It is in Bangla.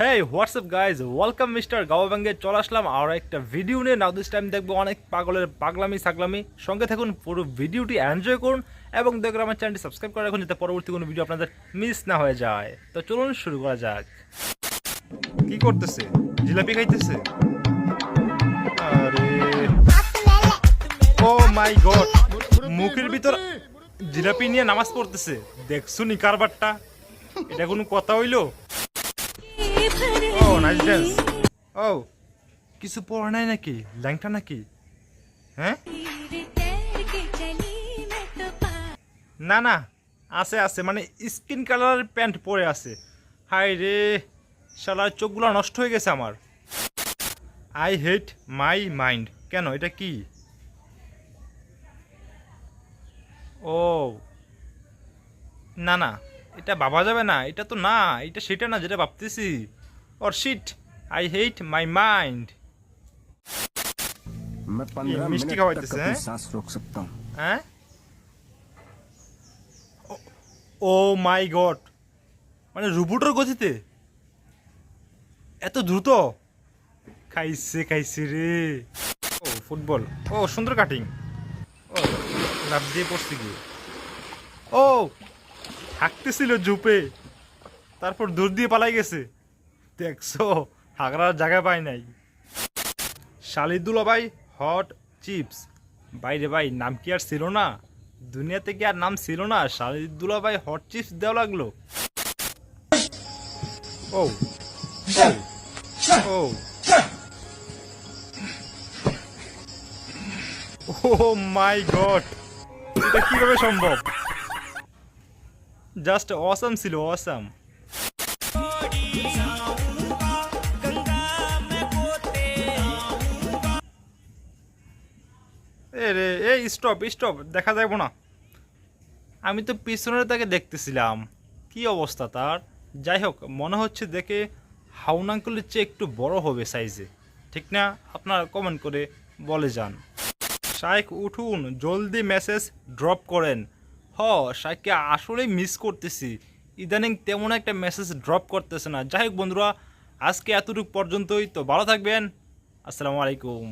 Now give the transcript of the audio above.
হেই হোয়াটসঅ্যাপ গাইজ, ওয়েলকাম মিস্টার গাওয়াবাঙ্গে চলে আসলাম আর একটা ভিডিও নিয়ে। নাও দিস টাইম দেখবো অনেক পাগলের পাগলামি সাগলামি। সঙ্গে থাকুন, পুরো ভিডিওটি এনজয় করুন এবং দেখুন আমার চ্যানেলটি সাবস্ক্রাইব করে রাখুন যাতে পরবর্তী কোনো ভিডিও আপনাদের মিস না হয়ে যায়। তো চলুন শুরু করা যাক। কি করতেছে? জিলাপি খাইতেছে? আরে ও মাই গড, মুখের ভিতর জিলাপি নিয়ে নামাজ পড়তেছে। দেখছুনি কারবারটা? এটা কোনো কথা হইলো? ও নাইস ডান্স। ও কিছু পড়া নাই নাকি? ল্যাংটা নাকি? হ্যাঁ, না না, আছে আছে, মানে স্কিন কালারের প্যান্ট পরে আছে। হাই রে, শালার চোখগুলো নষ্ট হয়ে গেছে আমার। I hate my mind. কেন, এটা কি? ও না না, এটা ভাবা যাবে না। এটা তো না, এটা সেটা না যেটা ভাবতেছি। और shit, I hate my mind. मैं 15 मिष्टी मिनट खावाइतेছে, तक হ্যাঁ? अपनी सांस रोक सकता हूँ। হ্যাঁ, ও মাই গড, মানে রোবটের গতিতে এত দ্রুত? খাইছে খাইছে রে। ও ফুটবল, ও সুন্দর কাটিং। ও লাভ দিয়ে পড়ছে কি? ও হাঁকতেছিল ঝুপে, তারপর দূর দিয়ে পালাই গেছে। দেখছো, হাগরার জায়গা পাই নাই। শালিদুলা ভাই হট চিপস। বাইরে ভাই, নাম কি আর ছিল না? দুনিয়াতে কি আর নাম ছিল না? শালিদুলা ভাই হট চিপস দেওয়া লাগলো। ও ও ও মাই গড, এটা কিভাবে সম্ভব? জাস্ট অসাম ছিল, অসাম। এ রে, এই স্টপ স্টপ, দেখা যাবো না। আমি তো পিছনের তাকে দেখতেছিলাম, কি অবস্থা তার। যাই হোক, মনে হচ্ছে দেখে হাউন আঙ্কেলের চেয়ে একটু বড় হবে সাইজে, ঠিক না? আপনারা কমেন্ট করে বলে যান। শাইখ উঠুন, জলদি মেসেজ ড্রপ করেন। শাইখকে আসলেই মিস করতেছি। ইদানিং তেমন একটা মেসেজ ড্রপ করতেছে না। যাই হোক বন্ধুরা, আজকে এতটুকু পর্যন্তই। তো ভালো থাকবেন। আসসালামু আলাইকুম।